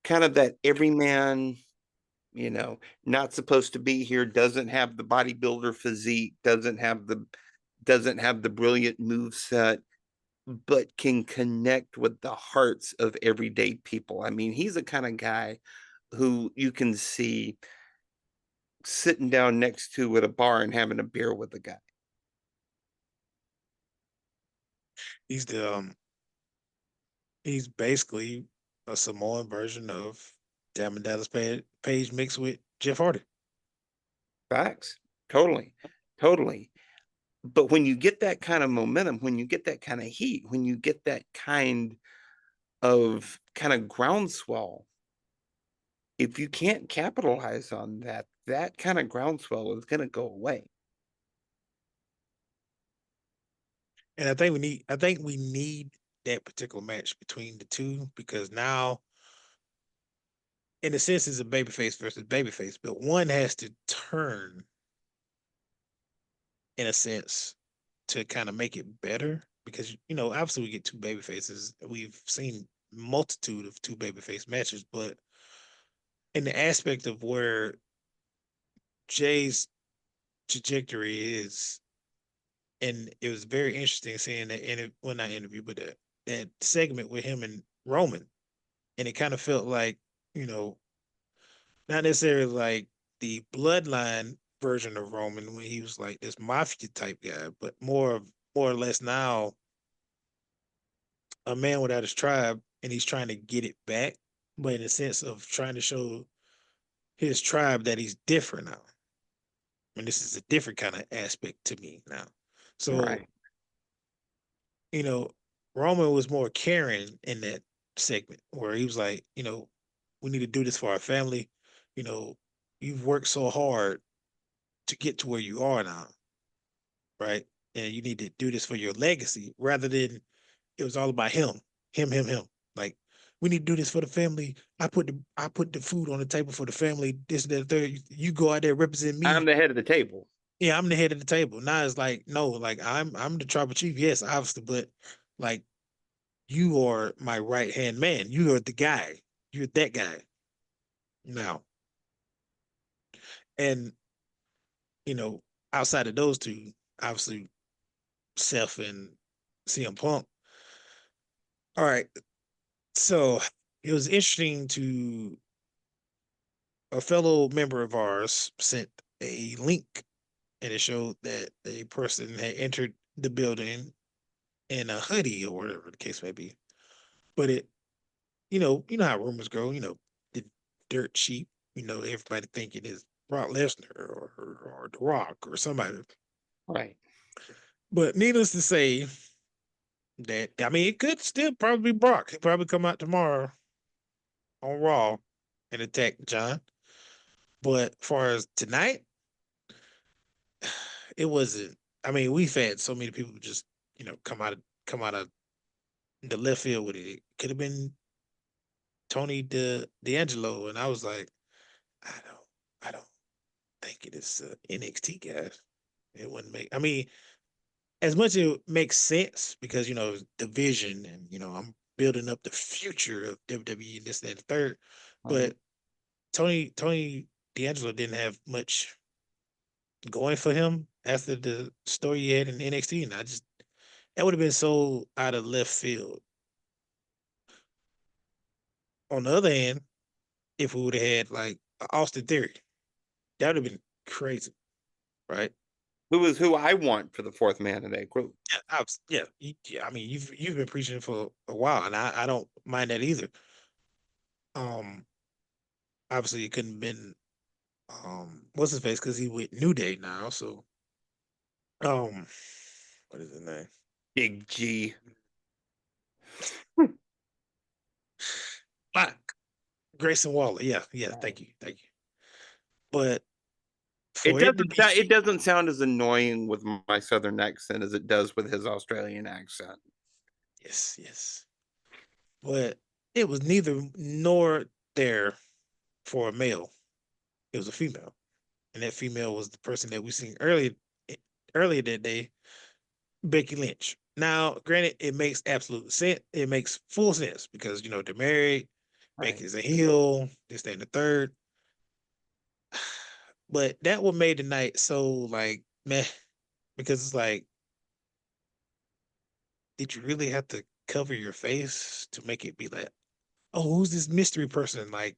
Kind of that everyman, not supposed to be here, doesn't have the bodybuilder physique, doesn't have the brilliant move set, but can connect with the hearts of everyday people. I mean, he's the kind of guy who you can see sitting down next to at a bar and having a beer with the guy. He's the he's basically a Samoan version of Diamond Dallas Page mixed with Jeff Hardy. Facts. Totally. Totally. But when you get that kind of momentum, when you get that kind of heat, when you get that kind of groundswell, if you can't capitalize on that, that kind of groundswell is going to go away. And I think we need that particular match between the two because now in a sense it's a babyface versus babyface, but one has to turn in a sense to kind of make it better because you know obviously we get two baby faces. We've seen multitude of two babyface matches, but in the aspect of where Jay's trajectory is, and it was very interesting seeing that well, not interview, but that segment with him and Roman, and it kind of felt like, you know, not necessarily like the bloodline version of Roman when he was like this mafia type guy, but more or less now a man without his tribe, and he's trying to get it back, but in the sense of trying to show his tribe that he's different now. And this is a different kind of aspect to me now. So, Right. you know, Roman was more caring in that segment where he was like, we need to do this for our family. You know, you've worked so hard to get to where you are now, right? And you need to do this for your legacy rather than it was all about him, him. Like, we need to do this for the family. I put the food on the table for the family. This, that, third. You go out there represent I'm me. the head of the table. Yeah, I'm the head of the table. Now it's like, no, like I'm the tribal chief. Yes, obviously, but like you are my right hand man. You are the guy. You're that guy now. And you know, outside of those two, obviously Seth and CM Punk. All right. So it was interesting to a fellow member of ours sent a link, and it showed that a person had entered the building in a hoodie or whatever the case may be. But you know how rumors go, the dirt sheep, everybody thinking is Brock Lesnar or The Rock or somebody. Right. But needless to say, that I mean, it could still probably be Brock. He'll probably come out tomorrow on Raw and attack John. But far as tonight, it wasn't. I mean, we've had so many people just come out of the left field with it. It could have been Tony D'Angelo, and I was like, I don't think it is NXT guys. It wouldn't make. I mean, as much as it makes sense because division and I'm building up the future of WWE and this and that, and the third, Right. but Tony D'Angelo didn't have much going for him after the story he had in NXT, and that would have been so out of left field. On the other hand, if we would have had like Austin Theory, that would have been crazy, right? Who I want for the fourth man of that group. Yeah, yeah. I mean, you've been preaching for a while, and I don't mind that either. Um, Obviously, it couldn't have been what's his face because he with New Day now. So, um, what is his name? Big G. Ah, Grayson Waller. Yeah, yeah. Thank you. But for it to be, It doesn't sound as annoying with my southern accent as it does with his Australian accent. yes, but it was neither nor there for a male. It was a female, and that female was the person that we seen earlier that day, Becky Lynch. Now, granted, it makes absolute sense. It makes full sense because they're married. Right. Becky's a heel. This, that, and the third. But that what made the night so like meh because it's like, did you really have to cover your face to make it be like, oh, who's this mystery person? Like,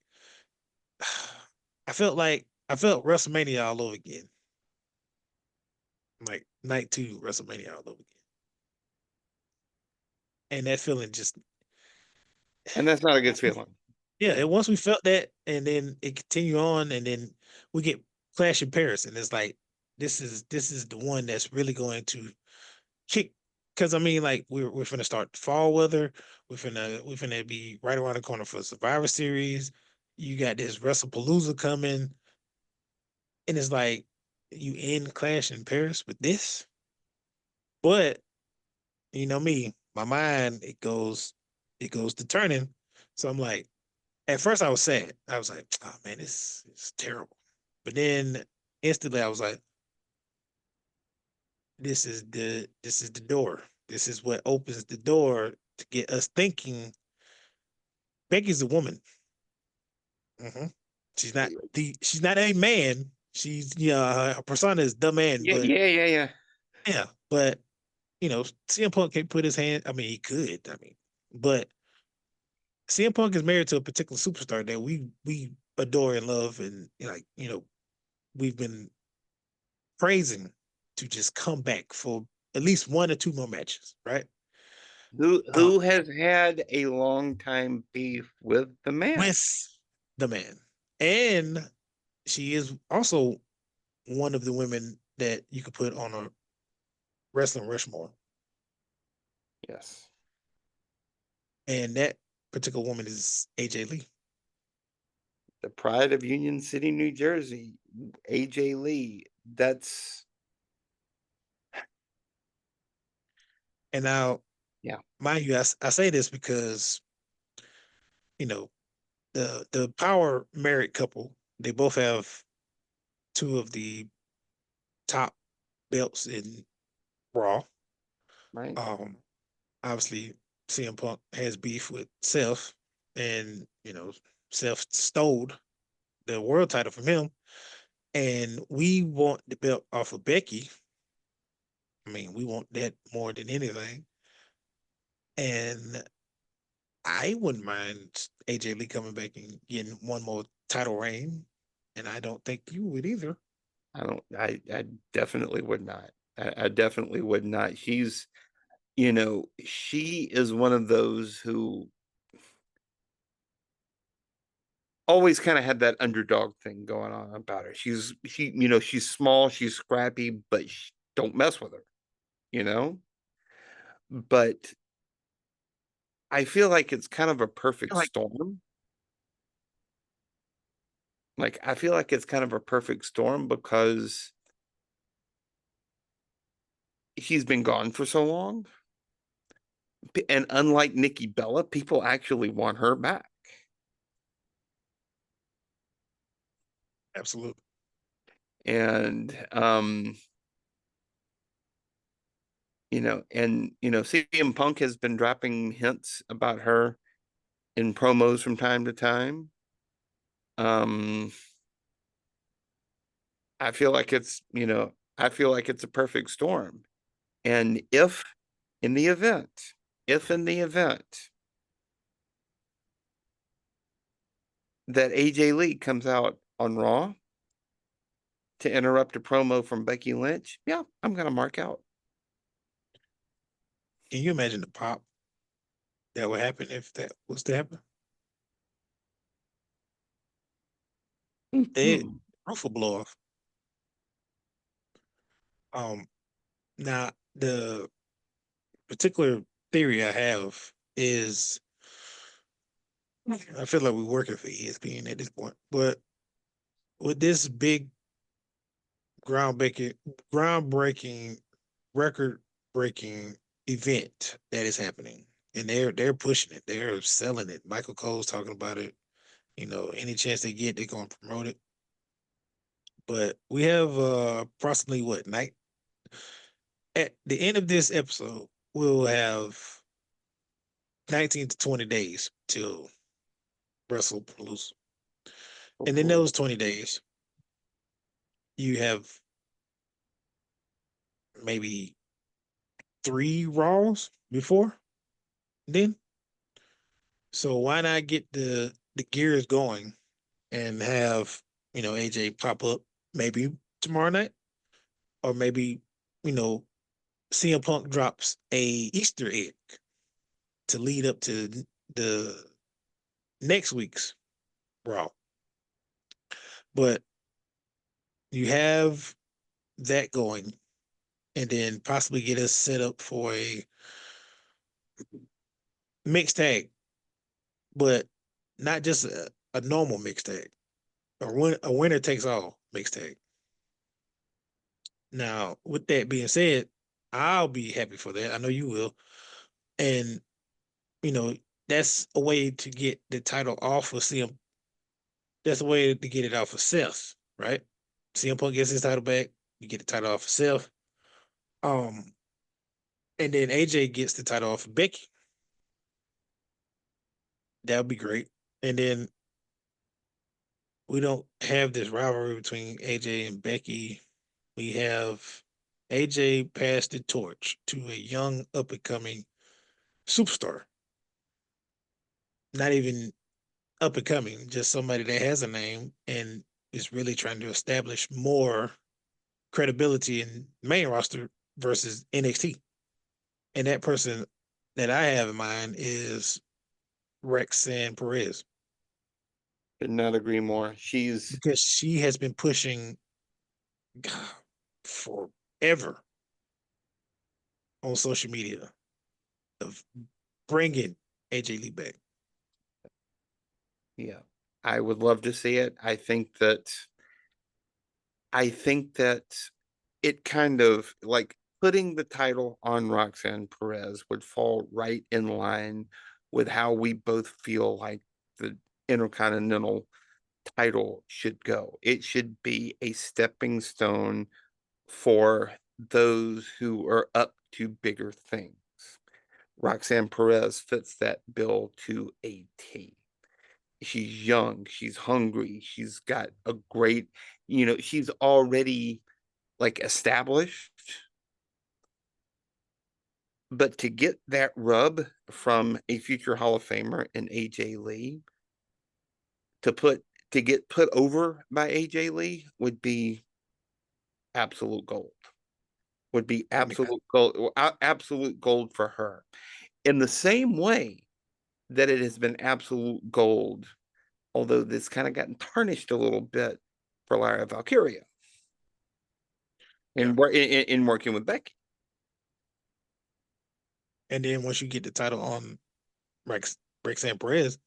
I felt WrestleMania all over again, like night two WrestleMania all over again, and that feeling just And that's not a good once we, feeling. yeah, and once we felt that, and then it continue on, and then we get Clash in Paris, and it's like this is the one that's really going to kick. Because I mean, like we're finna start fall weather. We're finna be right around the corner for Survivor Series. You got this WrestlePalooza coming, and it's like you end Clash in Paris with this. But you know me, my mind it goes to turning. So I'm like, at first I was sad. I was like, oh man, this is terrible. But then instantly I was like, this is the door. This is what opens the door to get us thinking. Becky's a woman. hmm She's not a man. She's her persona is the man, Yeah, but yeah, yeah, yeah. yeah, but CM Punk can't put his hand. I mean, he could. I mean, but CM Punk is married to a particular superstar that we adore and love, and we've been praising to just come back for at least one or two more matches, right? Who has had a long time beef with the man? With the man, and she is also one of the women that you could put on a wrestling Rushmore, Yes. and that particular woman is AJ Lee. The pride of Union City, New Jersey, AJ Lee. That's And now, yeah, mind you, I say this because you know the power married couple. They both have two of the top belts in Raw. right. Um, Obviously, CM Punk has beef with Seth, and Seth stole the world title from him, and we want the belt off of Becky. I mean, we want that more than anything, and I wouldn't mind AJ Lee coming back and getting one more title reign, and I don't think you would either. I don't. I definitely would not. I definitely would not. She is one of those who always kind of had that underdog thing going on about her. She's small, she's scrappy, but don't mess with her, you know? But I feel like it's kind of a perfect Like, storm. Like I feel like it's kind of a perfect storm because he's been gone for so long. And unlike Nikki Bella, people actually want her back. absolutely. And CM Punk has been dropping hints about her in promos from time to time. Um, I feel like it's a perfect storm. And if in the event that AJ Lee comes out on Raw to interrupt a promo from Becky Lynch, yeah, I'm gonna mark out. Can you imagine the pop that would happen if that was to happen? They Mhm. roof will blow off. Um, Now the particular theory I have is I feel like we're working for ESPN at this point, but with this big groundbreaking, groundbreaking, record breaking event that is happening, and they're pushing it, they're selling it. Michael Cole's talking about it. Any chance they get, they're going to promote it. But we have approximately what night at the end of this episode, we'll have 19 to 20 days till WrestlePalooza. Oh And in boy. those 20 days, you have maybe three Raws before then. So why not get the gears going and have, AJ pop up maybe tomorrow night? Or maybe, you know, CM Punk drops a Easter egg to lead up to the next week's Raw. But you have that going and then possibly get us set up for a mixed tag, but not just a normal mixed tag, a winner takes all mixed tag. Now, with that being said, I'll be happy for that. I know you will. And, you know, that's a way to get the title off of CM. That's a way to get it off of Seth, right? CM Punk gets his title back. You get the title off of Seth. Um, and then AJ gets the title off of Becky. That would be great. And then we don't have this rivalry between AJ and Becky. We have AJ passed the torch to a young up and coming superstar. Not even up and coming, just somebody that has a name and is really trying to establish more credibility in main roster versus NXT. And that person that I have in mind is Roxanne Perez, Could not agree more. She's because she has been pushing forever on social media of bringing AJ Lee back. yeah. I would love to see it. I think that it kind of like putting the title on Roxanne Perez would fall right in line with how we both feel like the Intercontinental title should go. It should be a stepping stone for those who are up to bigger things. Roxanne Perez fits that bill to a T. She's young, she's hungry, she's got a great, she's already like established. But to get that rub from a future Hall of Famer in AJ Lee, to get put over by AJ Lee would be absolute gold. Would be I mean, absolute gold for her. In the same way that it has been absolute gold, although this kind of gotten tarnished a little bit for Lara Valkyria yeah. in working with Becky. And then once you get the title on Roxanne Perez,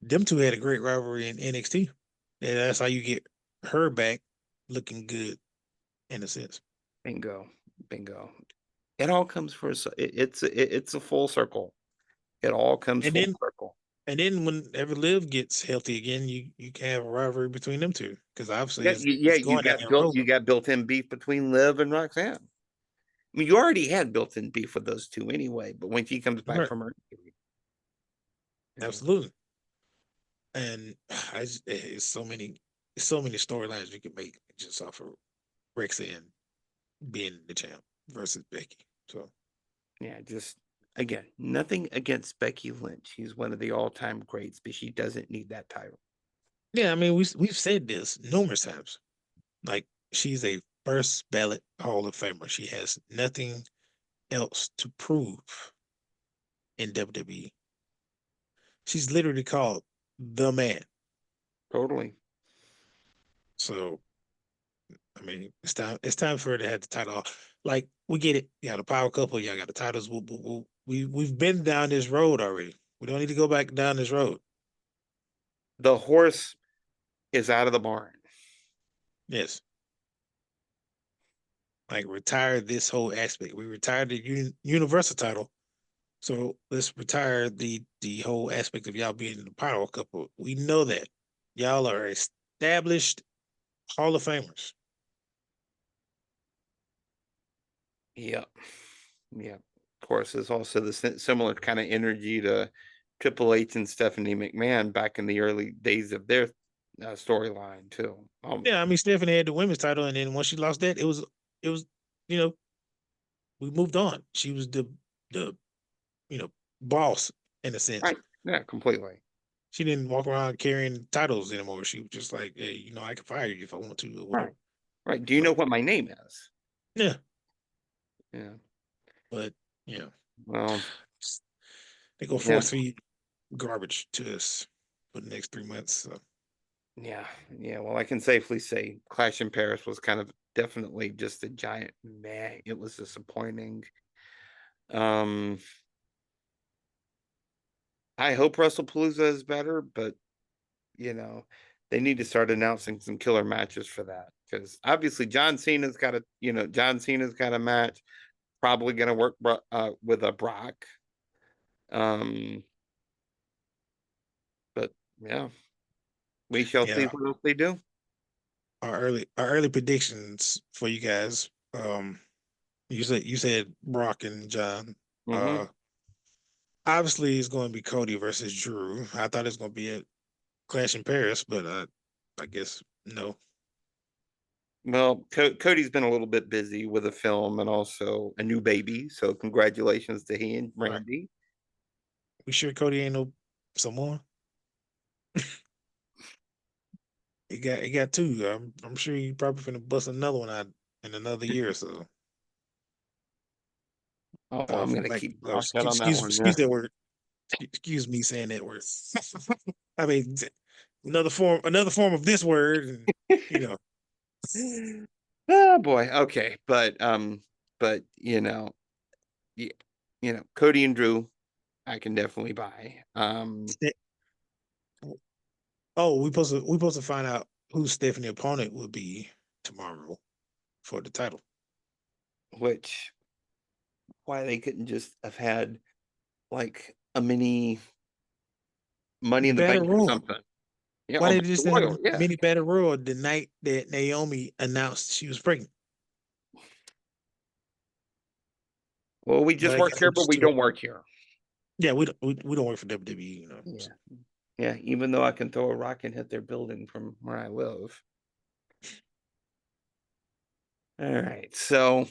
them two had a great rivalry in NXT. And that's how you get her back looking good in a sense. Bingo, bingo. It all comes for it's a full circle. It all comes And full then circle. and then whenever Liv gets healthy again, you can have a rivalry between them two, because obviously Yeah, yeah, it's going down that road. you got built-in beef between Liv and Roxanne. I mean, you already had built-in beef with those two anyway, but when she comes back Right. from her injury, you know, Absolutely. And it's so many storylines you can make just off of Roxanne being the champ versus Becky. So yeah, just again, nothing against Becky Lynch. She's one of the all-time greats, but she doesn't need that title. yeah, I mean we've said this numerous times. Like, she's a first ballot Hall of Famer. She has nothing else to prove in WWE. She's literally called the man. Totally. So I mean, it's time for her to have the title. Like, we get it. You got a power couple. Y'all got the titles. We've been down this road already. We don't need to go back down this road. The horse is out of the barn. Yes, like, retire this whole aspect. We retired the Universal title, so let's retire the whole aspect of y'all being the power couple. We know that y'all are established Hall of Famers. Yep. Yep. Of course, there's also the similar kind of energy to Triple H and Stephanie McMahon back in the early days of their storyline too. Yeah, I mean, Stephanie had the women's title, and then once she lost that, it was you know we moved on. She was the boss in a sense. Right. Yeah, completely. She didn't walk around carrying titles anymore. She was just like, hey, I can fire you if I want to or Right. whatever. Right. Do you know So what my name is? yeah, Yeah. but you know, Well, they go yeah. force feed garbage to us for the next 3 months. So Yeah. Yeah. Well, I can safely say Clash in Paris was kind of definitely just a giant meh. It was disappointing. Um, I hope WrestlePalooza is better, but you know, they need to start announcing some killer matches for that. Because obviously John Cena's got a match, probably gonna work with a Brock. Um, but yeah, we shall see yeah, what else they do. our early predictions for you guys. You said Brock and John. Mm-hmm. Uh, obviously it's going to be Cody versus Drew. I thought it's going to be a Clash in Paris, but I guess no. Well, Cody's been a little bit busy with a film and also a new baby. So congratulations to he and Right. Randy. We sure Cody ain't no someone. He got two. I'm sure he probably finna bust another one out in another year or so. Oh, I'm gonna Like, keep my mouth shut on that one. Yeah. excuse that word. Excuse me saying that word. I mean, another form of this word, and you know, Oh boy. Okay. But yeah, Cody and Drew, I can definitely buy. oh, we supposed to find out who Stephanie opponent will be tomorrow for the title. Which why they couldn't just have had like a mini Money in the Battle Bank or Royal. something. Yeah, Why or did they Battle just have a Royal. Yeah. mini Battle Royal the night that Naomi announced she was pregnant? Well, we But just I work guess here, we but just we do it. don't work here. Yeah, we don't work for WWE, Yeah. So. Yeah. Even though I can throw a rock and hit their building from where I live. All right. So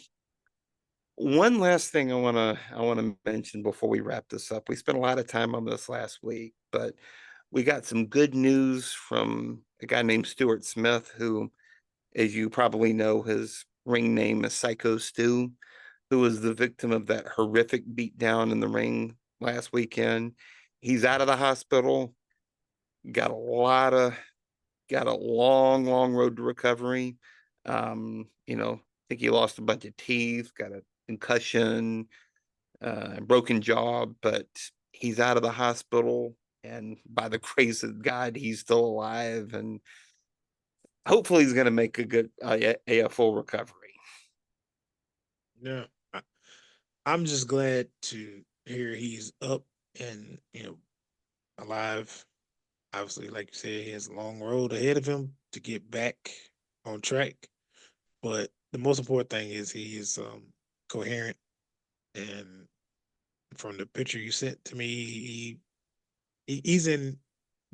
one last thing I wanna mention before we wrap this up. We spent a lot of time on this last week, but we got some good news from a guy named Stuart Smith, who, as you probably know, his ring name is Psycho Stu, who was the victim of that horrific beatdown in the ring last weekend. He's out of the hospital. Got a long, long road to recovery. I think he lost a bunch of teeth, got a concussion, broken jaw, but he's out of the hospital. And by the grace of God, he's still alive, and hopefully, he's going to make a full recovery. Yeah, I'm just glad to hear he's up and alive. Obviously, like you said, he has a long road ahead of him to get back on track. But the most important thing is he is coherent, and from the picture you sent to me, he's in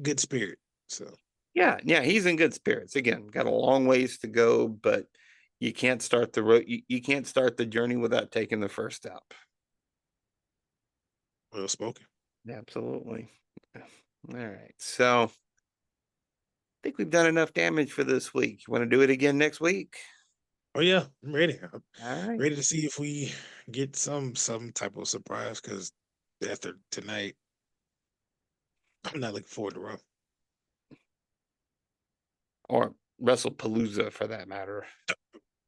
good spirit. So Yeah, yeah, he's in good spirits. Again, got a long ways to go, but you can't start the road. You can't start the journey without taking the first step. well spoken. Absolutely. All right. So I think we've done enough damage for this week. You want to do it again next week? Oh yeah, I'm ready. I'm All right. ready to see if we get some type of surprise because after tonight, I'm not looking forward to Raw. Or WrestlePalooza for that matter.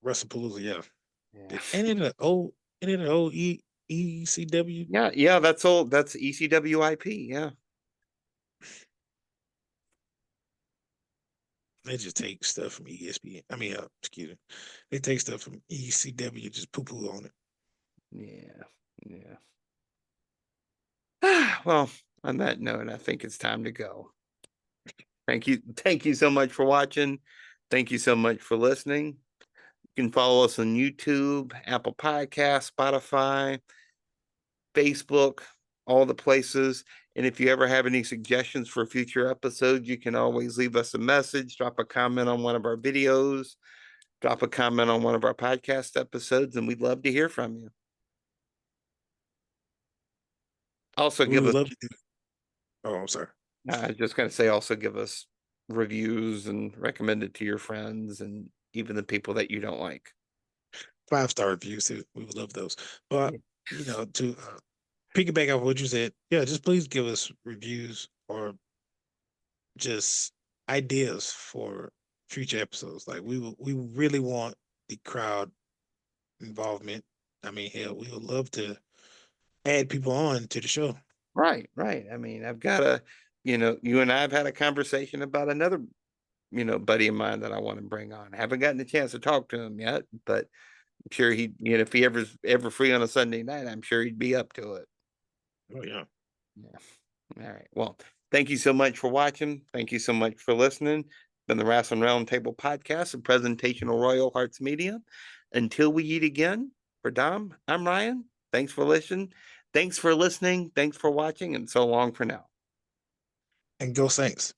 WrestlePalooza, yeah. Yeah. Ain't it an old ECW? Yeah, yeah, that's all. That's ECWIP. Yeah. They just take stuff from ESPN. I mean, excuse me. They take stuff from ECW, just poo poo on it. Yeah. Yeah. Well, on that note, I think it's time to go. Thank you. Thank you so much for watching. Thank you so much for listening. You can follow us on YouTube, Apple Podcasts, Spotify, Facebook, all the places. And if you ever have any suggestions for future episodes, you can always leave us a message, drop a comment on one of our videos, drop a comment on one of our podcast episodes, and we'd love to hear from you. Also, We give would us, love to do it. Oh, I'm sorry. I was just going to say, also give us reviews and recommend it to your friends and even the people that you don't like. 5-star reviews too. We would love those. But to piggyback off what you said, yeah, just please give us reviews or just ideas for future episodes. Like we really want the crowd involvement. I mean, hell, we would love to add people on to the show. Right, right. I mean, I've got you and I have had a conversation about another, buddy of mine that I want to bring on. I haven't gotten the chance to talk to him yet, but I'm sure if he ever free on a Sunday night, I'm sure he'd be up to it. Oh yeah. Yeah. All right. Well, thank you so much for watching. Thank you so much for listening. Been the Wrestling Roundtable podcast, a presentation of Royal Hearts Media. Until we eat again, for Dom, I'm Ryan. Thanks for listening. Thanks for listening. Thanks for watching, and so long for now. And go Saints.